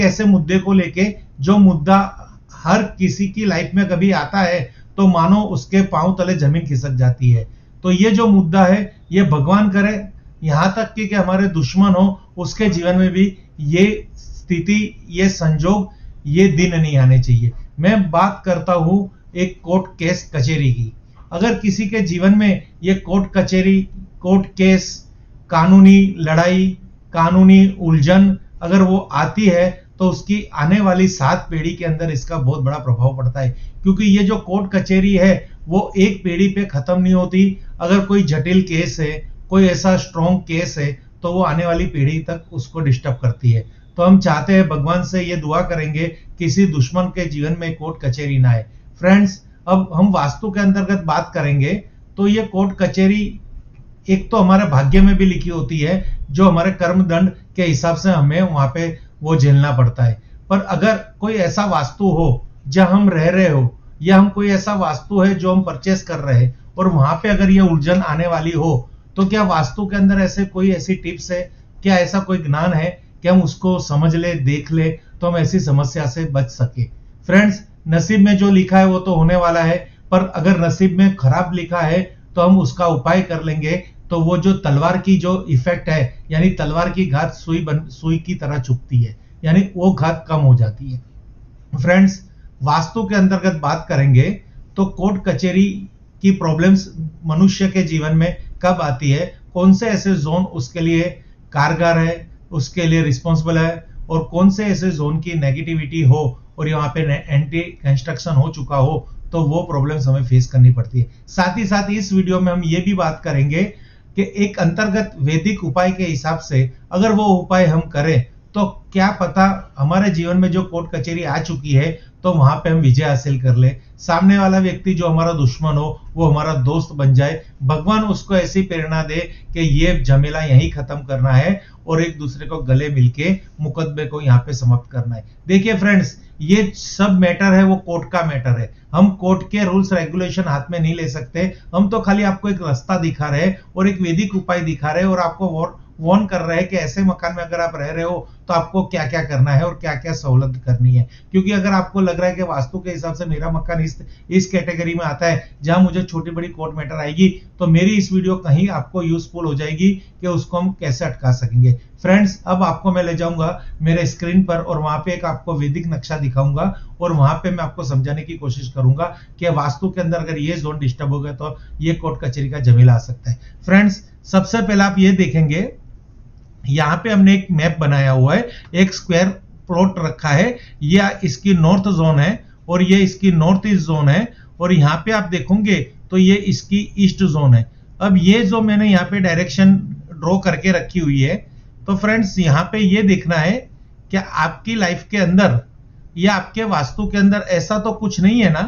ऐसे मुद्दे को लेके जो मुद्दा हर किसी की लाइफ में कभी आता है तो मानो उसके पांव तले जमीन खिसक जाती है। तो ये जो मुद्दा है, ये भगवान करे यहां तक कि हमारे दुश्मन हो उसके जीवन में भी ये स्थिति, ये संजोग, ये दिन नहीं आने चाहिए। मैं बात करता हूं एक कोर्ट केस कचहरी की। अगर किसी के जीवन में ये कोर्ट कचहरी, कोर्ट केस, कानूनी लड़ाई, कानूनी उलझन अगर वो आती है तो उसकी आने वाली 7 पीढ़ी के अंदर इसका बहुत बड़ा प्रभाव पड़ता है। क्योंकि ये जो कोर्ट कचहरी है वो एक पीढ़ी पे खत्म नहीं होती। अगर कोई जटिल केस है, कोई ऐसा स्ट्रॉन्ग केस है तो वो आने वाली पीढ़ी तक उसको डिस्टर्ब करती है। तो हम चाहते हैं, भगवान से ये दुआ करेंगे किसी दुश्मन के जीवन में कोर्ट कचहरी ना आए। फ्रेंड्स, अब हम वास्तु के अंतर्गत बात करेंगे तो ये कोर्ट कचहरी एक तो हमारे भाग्य में भी लिखी होती है, जो हमारे कर्म दंड के हिसाब से हमें वहां पे वो झेलना पड़ता है। पर अगर कोई ऐसा वास्तु हो जहां हम रह रहे हो, या हम कोई ऐसा वास्तु है जो हम परचेस कर रहे हैं और वहां पे अगर ये उलझन आने वाली हो, तो क्या वास्तु के अंदर ऐसे कोई ऐसी टिप्स है, क्या ऐसा कोई ज्ञान है कि हम उसको समझ ले, देख ले, तो हम ऐसी समस्या से बच सके। फ्रेंड्स, नसीब में जो लिखा है वो तो होने वाला है, पर अगर नसीब में खराब लिखा है तो हम उसका उपाय कर लेंगे। तो वो जो तलवार की जो इफेक्ट है, यानी तलवार की घात सुई की तरह चुभती है, यानी वो घात कम हो जाती है। फ्रेंड्स, वास्तु के अंतर्गत बात करेंगे तो कोर्ट कचहरी की प्रॉब्लम्स मनुष्य के जीवन में कब आती है, कौन से ऐसे जोन उसके लिए कारगर है, उसके लिए रिस्पॉन्सिबल है, और कौन से ऐसे जोन की नेगेटिविटी हो और यहाँ पे एंटी कंस्ट्रक्शन हो चुका हो तो वो प्रॉब्लम्स हमें फेस करनी पड़ती है। साथ ही साथ इस वीडियो में हम ये भी बात करेंगे कि एक अंतर्गत वैदिक उपाय के हिसाब से अगर वो उपाय हम करें तो क्या पता हमारे जीवन में जो कोर्ट कचहरी आ चुकी है तो वहां पे हम विजय हासिल कर ले, सामने वाला व्यक्ति जो हमारा दुश्मन हो वो हमारा दोस्त बन जाए। भगवान उसको ऐसी प्रेरणा दे कि ये झमेला यहीं खत्म करना है और एक दूसरे को गले मिलके मुकदमे को यहाँ पे समाप्त करना है। देखिए फ्रेंड्स, ये सब मैटर है वो कोर्ट का मैटर है। हम कोर्ट के रूल्स रेगुलेशन हाथ में नहीं ले सकते। हम तो खाली आपको एक रास्ता दिखा रहे हैं और एक वैदिक उपाय दिखा रहे हैं और आपको वॉर्न कर रहे हैं कि ऐसे मकान में अगर आप रह रहे हो तो आपको क्या क्या करना है और क्या क्या सहूलत करनी है। क्योंकि अगर आपको लग रहा है कि वास्तु के हिसाब से मेरा मकान इस कैटेगरी में आता है जहां मुझे छोटी बड़ी कोर्ट मैटर आएगी, तो मेरी इस वीडियो कहीं आपको यूजफुल हो जाएगी कि उसको हम कैसे अटका सकेंगे। फ्रेंड्स, अब आपको मैं ले जाऊंगा मेरे स्क्रीन पर और वहां पे एक आपको वैदिक नक्शा दिखाऊंगा और वहां पे मैं आपको समझाने की कोशिश करूंगा कि वास्तु के अंदर अगर ये जोन डिस्टर्ब हो गया तो ये कोर्ट कचहरी का झमेला आ सकता है। फ्रेंड्स, सबसे पहले आप ये देखेंगे, यहां पे हमने एक मैप बनाया हुआ है, एक स्क्वायर प्लॉट रखा है, ये इसकी नॉर्थ जोन है और ये इसकी नॉर्थ ईस्ट जोन है, और यहाँ पे आप देखोगे तो ये इसकी ईस्ट जोन है। अब ये जो मैंने यहाँ पे डायरेक्शन ड्रॉ करके रखी हुई है, तो फ्रेंड्स यहाँ पे ये देखना है कि आपकी लाइफ के अंदर या आपके वास्तु के अंदर ऐसा तो कुछ नहीं है ना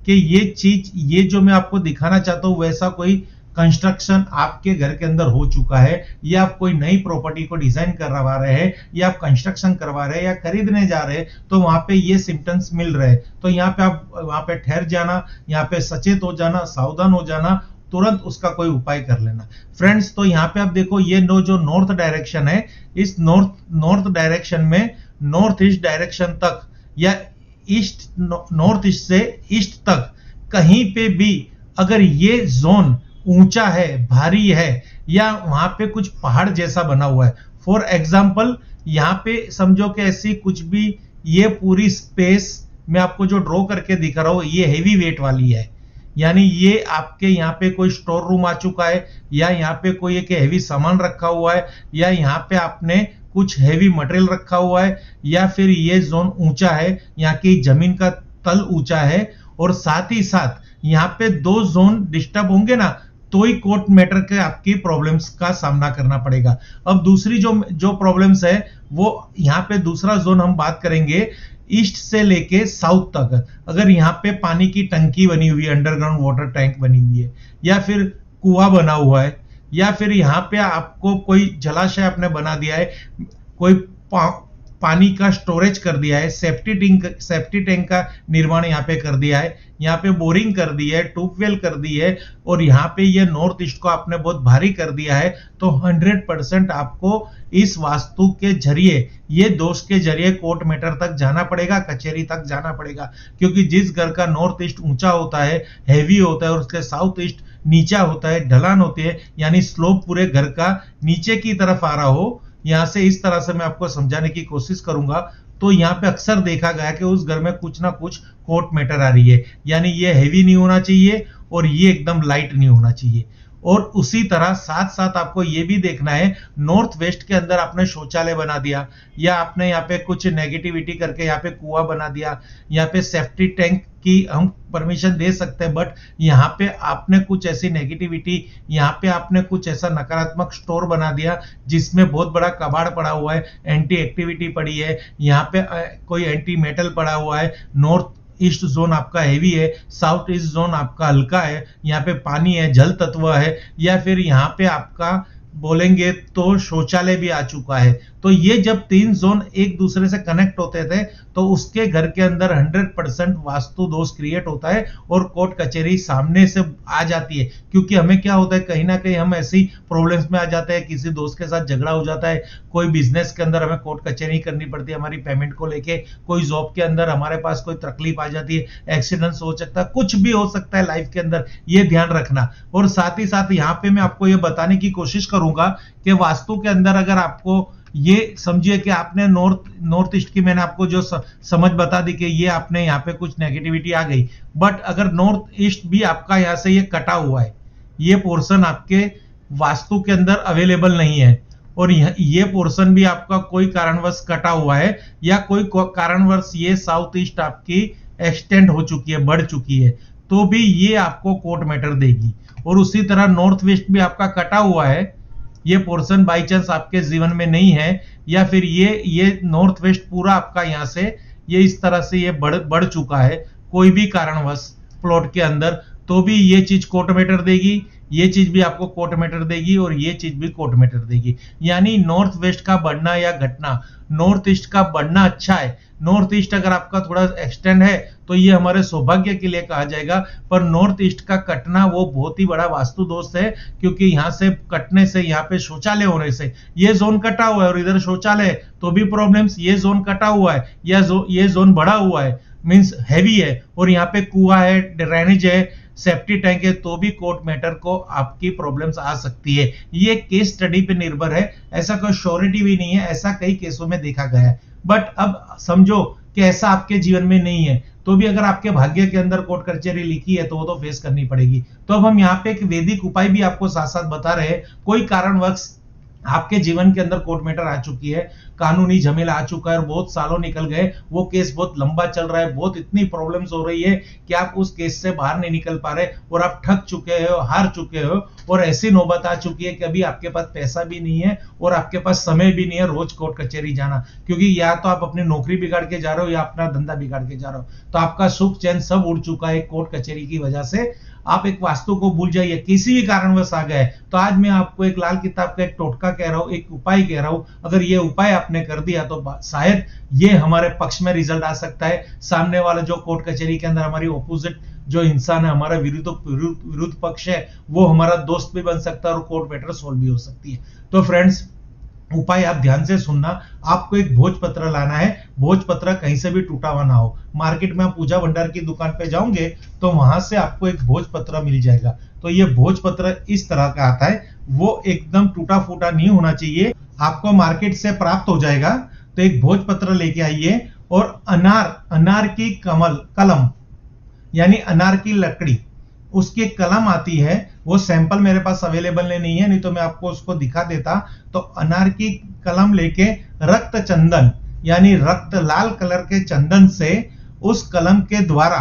कि ये चीज, ये जो मैं आपको दिखाना चाहता हूं वैसा कोई कंस्ट्रक्शन आपके घर के अंदर हो चुका है, या आप कोई नई प्रॉपर्टी को डिजाइन करवा रहे हैं, या आप कंस्ट्रक्शन करवा रहे हैं या खरीदने जा रहे हैं, तो वहां पे ये सिम्टम्स मिल रहे हैं। तो यहाँ पे आप वहां पे ठहर जाना, यहाँ पे सचेत हो जाना, सावधान हो जाना, तुरंत उसका कोई उपाय कर लेना। फ्रेंड्स, तो यहाँ पे आप देखो ये जो नॉर्थ डायरेक्शन है, इस नॉर्थ डायरेक्शन में नॉर्थ ईस्ट डायरेक्शन तक या ईस्ट नॉर्थ ईस्ट से ईस्ट तक कहीं पे भी अगर ये जोन ऊंचा है, भारी है, या वहां पे कुछ पहाड़ जैसा बना हुआ है, फॉर एग्जाम्पल यहाँ पे समझो कि ऐसी कुछ भी, ये पूरी स्पेस मैं आपको जो ड्रॉ करके दिखा रहा हूं ये हेवी वेट वाली है, यानी ये आपके यहाँ पे कोई स्टोर रूम आ चुका है, या यहाँ पे कोई एक हेवी सामान रखा हुआ है, या यहाँ पे आपने कुछ हेवी मटेरियल रखा हुआ है, या फिर ये जोन ऊंचा है, यहाँ की जमीन का तल ऊंचा है, और साथ ही साथ यहाँ पे 2 जोन डिस्टर्ब होंगे ना तो ही कोर्ट मैटर के आपकी प्रॉब्लम्स का सामना करना पड़ेगा। अब दूसरी जो प्रॉब्लम्स है वो यहाँ पे दूसरा जोन हम बात करेंगे ईस्ट से लेके साउथ तक। अगर यहाँ पे पानी की टंकी बनी हुई है, अंडरग्राउंड वाटर टैंक बनी हुई है, या फिर कुआं बना हुआ है, या फिर यहाँ पे आपको कोई जलाशय आपने बना दिया है, कोई पानी का स्टोरेज कर दिया है, सेफ्टी टैंक का निर्माण यहाँ पे कर दिया है, यहाँ पे बोरिंग कर दी है, ट्यूबवेल कर दी है, और यहाँ पे ये नॉर्थ ईस्ट को आपने बहुत भारी कर दिया है। तो 100% आपको इस वास्तु के जरिए, ये दोष के जरिए कोर्ट मैटर तक जाना पड़ेगा, कचहरी तक जाना पड़ेगा। क्योंकि जिस घर का नॉर्थ ईस्ट ऊंचा होता है, हैवी होता है, और उसके साउथ ईस्ट नीचा होता है, ढलान होती है, यानी स्लोप पूरे घर का नीचे की तरफ आ रहा हो, यहां से इस तरह से मैं आपको समझाने की कोशिश करूंगा। तो यहाँ पे अक्सर देखा गया कि उस घर में कुछ ना कुछ कोर्ट मैटर आ रही है, यानी ये हैवी नहीं होना चाहिए और ये एकदम लाइट नहीं होना चाहिए। और उसी तरह साथ साथ आपको ये भी देखना है, नॉर्थ वेस्ट के अंदर आपने शौचालय बना दिया, या आपने यहाँ पे कुछ नेगेटिविटी करके यहाँ पे कुआं बना दिया, यहाँ पे सेफ्टी टैंक की हम परमिशन दे सकते हैं, बट यहाँ पे आपने कुछ ऐसी नेगेटिविटी, यहाँ पे आपने कुछ ऐसा नकारात्मक स्टोर बना दिया जिसमें बहुत बड़ा कबाड़ पड़ा हुआ है, एंटी एक्टिविटी पड़ी है, यहाँ पे कोई एंटी मेटल पड़ा हुआ है, नॉर्थ ईस्ट जोन आपका हेवी है, साउथ ईस्ट जोन आपका हल्का है, यहाँ पे पानी है, जल तत्व है, या फिर यहाँ पे आपका बोलेंगे तो शौचालय भी आ चुका है। तो ये जब 3 जोन एक दूसरे से कनेक्ट होते थे तो उसके घर के अंदर 100% वास्तु दोष क्रिएट होता है और कोर्ट कचहरी सामने से आ जाती है। क्योंकि हमें क्या होता है, कहीं ना कहीं हम ऐसी प्रॉब्लम्स में आ जाते हैं, किसी दोस्त के साथ झगड़ा हो जाता है, कोई बिजनेस के अंदर हमें कोर्ट कचहरी करनी पड़ती है हमारी पेमेंट को लेके, कोई जॉब के अंदर हमारे पास कोई तकलीफ आ जाती है, एक्सीडेंट्स हो सकता है, कुछ भी हो सकता है लाइफ के अंदर, ये ध्यान रखना। और साथ ही साथ यहाँ पे मैं आपको ये बताने की कोशिश करूंगा कि वास्तु के अंदर अगर आपको ये समझिए कि आपने नॉर्थ ईस्ट की मैंने आपको जो समझ बता दी कि ये आपने यहाँ पे कुछ नेगेटिविटी आ गई, बट अगर नॉर्थ ईस्ट भी आपका यहाँ से ये कटा हुआ है, ये पोर्शन आपके वास्तु के अंदर अवेलेबल नहीं है, और ये पोर्शन भी आपका कोई कारणवश कटा हुआ है, या कोई कारणवश ये साउथ ईस्ट आपकी एक्सटेंड हो चुकी है, बढ़ चुकी है, तो भी ये आपको कोर्ट मैटर देगी। और उसी तरह नॉर्थ वेस्ट भी आपका कटा हुआ है, ये पोर्शन बाई चांस आपके जीवन में नहीं है, या फिर ये नॉर्थ वेस्ट पूरा आपका यहाँ से ये इस तरह से ये बढ़ चुका है कोई भी कारणवश प्लॉट के अंदर, तो भी ये चीज कोर्ट मैटर देगी, ये चीज भी आपको कोर्ट मैटर देगी, और ये चीज भी कोर्ट मैटर देगी। यानी नॉर्थ वेस्ट का बढ़ना या घटना, नॉर्थ ईस्ट का बढ़ना अच्छा है, नॉर्थ ईस्ट अगर आपका थोड़ा एक्सटेंड है तो ये हमारे सौभाग्य के लिए कहा जाएगा, पर नॉर्थ ईस्ट का कटना वो बहुत ही बड़ा वास्तु दोष है। क्योंकि यहाँ से कटने से, यहाँ पे शौचालय होने से, ये जोन कटा हुआ है और इधर शौचालय है तो भी प्रॉब्लम्स, ये जोन कटा हुआ है या ये जोन बढ़ा हुआ है मींस हैवी है, और यहाँ पे कुआं है, ड्रेनेज है, सेफ्टी टैंक है, तो भी कोर्ट मैटर को आपकी प्रॉब्लम्स आ सकती है। ये केस स्टडी पे निर्भर है, ऐसा कोई श्योरिटी भी नहीं है, ऐसा कई केसों में देखा गया है। बट अब समझो कि ऐसा आपके जीवन में नहीं है, तो भी अगर आपके भाग्य के अंदर कोर्ट कचहरी लिखी है तो वो तो फेस करनी पड़ेगी। तो अब हम यहाँ पे एक वैदिक उपाय भी आपको साथ साथ बता रहे हैं। कोई कारणवश आपके जीवन के अंदर कोर्ट मैटर आ चुकी है, कानूनी झमेला आ चुका है और बहुत सालों निकल गए, वो केस बहुत लंबा चल रहा है, बहुत इतनी प्रॉब्लम्स हो रही है कि आप उस केस से बाहर नहीं निकल पा रहे, और आप ठग चुके हो, हार चुके हो, और ऐसी नौबत आ चुकी है कि अभी आपके पास पैसा भी नहीं है और आपके पास समय भी नहीं है रोज कोर्ट कचहरी जाना। क्योंकि या तो आप अपनी नौकरी बिगाड़ के जा रहे हो या अपना धंधा बिगाड़ के जा रहे हो, तो आपका सुख चैन सब उड़ चुका है कोर्ट कचहरी की वजह से। आप एक वास्तु को भूल जाइए, किसी भी कारणवश आ गए तो आज मैं आपको एक लाल किताब का एक टोटका कह रहा हूं, एक उपाय कह रहा हूं। अगर ये उपाय आपने कर दिया तो शायद ये हमारे पक्ष में रिजल्ट आ सकता है। सामने वाला जो कोर्ट कचहरी के अंदर हमारी ऑपोजिट जो इंसान है, हमारा विरुद्ध पक्ष है, वो हमारा दोस्त भी बन सकता है और कोर्ट मैटर सॉल्व भी हो सकती है। तो फ्रेंड्स, उपाय आप ध्यान से सुनना। आपको एक भोजपत्र लाना है, भोजपत्र कहीं से भी टूटा हुआ ना हो। मार्केट में आप पूजा भंडार की दुकान पे जाओगे तो वहां से आपको एक भोजपत्र मिल जाएगा। तो ये भोजपत्र इस तरह का आता है, वो एकदम टूटा फूटा नहीं होना चाहिए, आपको मार्केट से प्राप्त हो जाएगा। तो एक भोजपत्र लेके आइए, और अनार की कलम यानी अनार की लकड़ी, उसकी कलम आती है, वो सैंपल मेरे पास अवेलेबल नहीं है, नहीं तो मैं आपको उसको दिखा देता। तो अनार की कलम लेके रक्त चंदन यानी लाल कलर के चंदन से उस कलम के द्वारा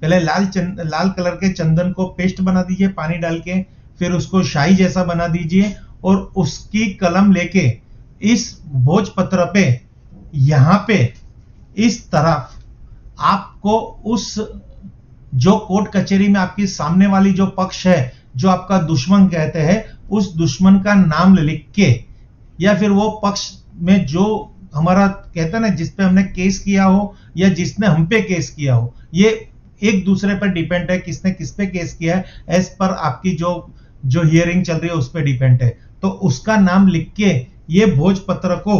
पहले लाल कलर के चंदन को पेस्ट बना दीजिए पानी डाल के, फिर उसको शाही जैसा बना दीजिए, और उसकी कलम लेके इस भोजपत्र पे यहां पे इस तरफ आपको उस जो कोर्ट कचहरी में आपकी सामने वाली जो पक्ष है, जो आपका दुश्मन कहते हैं, उस दुश्मन का नाम लिख के, या फिर वो पक्ष में जो हमारा कहते हैं ना, जिस पे हमने केस किया हो या जिसने हम पे केस किया हो, ये एक दूसरे पर डिपेंड है, किसने किस पे केस किया है, एज पर आपकी जो जो हियरिंग चल रही है उस पर डिपेंड है। तो उसका नाम लिख के ये भोजपत्र को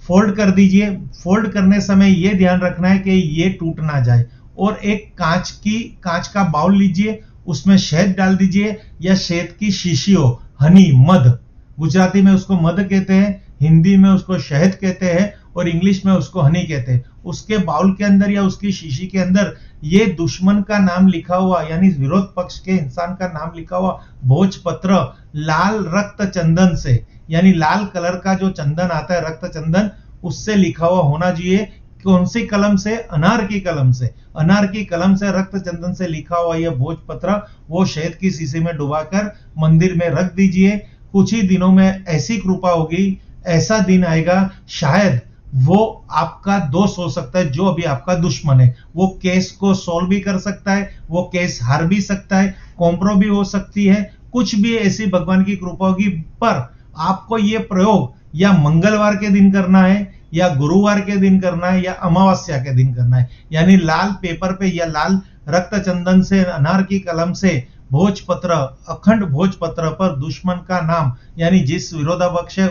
फोल्ड कर दीजिए। फोल्ड करने समय ये ध्यान रखना है कि ये टूट ना जाए। और एक कांच का बाउल लीजिए, उसमें शहद डाल दीजिए, या शहद की शीशी हो, हनी, मध, गुजराती में उसको मध कहते हैं, हिंदी में उसको शहद कहते हैं, और इंग्लिश में उसको हनी कहते हैं। उसके बाउल के अंदर या उसकी शीशी के अंदर ये दुश्मन का नाम लिखा हुआ, यानी विरोध पक्ष के इंसान का नाम लिखा हुआ भोजपत्र लाल रक्त चंदन से, यानी लाल कलर का जो चंदन आता है, रक्त चंदन, उससे लिखा हुआ होना चाहिए। कौन सी कलम से? अनार की कलम से। अनार की कलम से रक्त चंदन से लिखा हुआ यह भोजपत्र वो शहद की शीशी में डुबाकर मंदिर में रख दीजिए। कुछ ही दिनों में ऐसी कृपा होगी, ऐसा दिन आएगा, शायद वो आपका दोस्त हो सकता है, जो अभी आपका दुश्मन है, वो केस को सॉल्व भी कर सकता है, वो केस हार भी सकता है, कॉम्प्रो भी हो सकती है, कुछ भी ऐसी भगवान की कृपा होगी। पर आपको ये प्रयोग या मंगलवार के दिन करना है, या गुरुवार के दिन करना है, या अमावस्या के दिन करना है। यानी लाल पेपर पे या लाल रक्त चंदन से, अनार की कलम से भोजपत्र, अखंड भोजपत्र पर दुश्मन का नाम, यानी जिस विरोधापक्ष है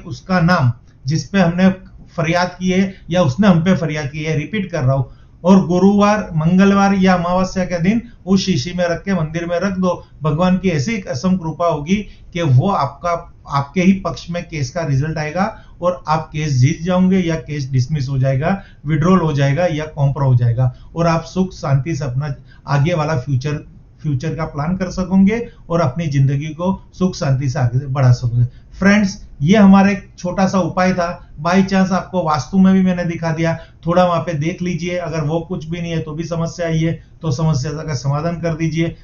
उसका नाम, जिस पे हमने फरियाद की है या उसने हम पे फरियाद की है, रिपीट कर रहा हूं, और गुरुवार, मंगलवार या अमावस्या के दिन उस शीशी में रख के मंदिर में रख दो। भगवान की ऐसी असम कृपा होगी कि वो आपके ही पक्ष में केस का रिजल्ट आएगा, और आप केस जीत जाओगे, या केस डिसमिस हो जाएगा, विड्रॉल हो जाएगा, या कॉम्प्रो हो जाएगा, और आप सुख शांति से अपना आगे वाला फ्यूचर का प्लान कर सकोगे, और अपनी जिंदगी को सुख शांति से आगे बढ़ा सकोगे। फ्रेंड्स, ये हमारा एक छोटा सा उपाय था। बाई चांस आपको वास्तु में भी मैंने दिखा दिया, थोड़ा वहां पे देख लीजिए। अगर वो कुछ भी नहीं है तो भी समस्या आई है, तो समस्या का समाधान कर दीजिए।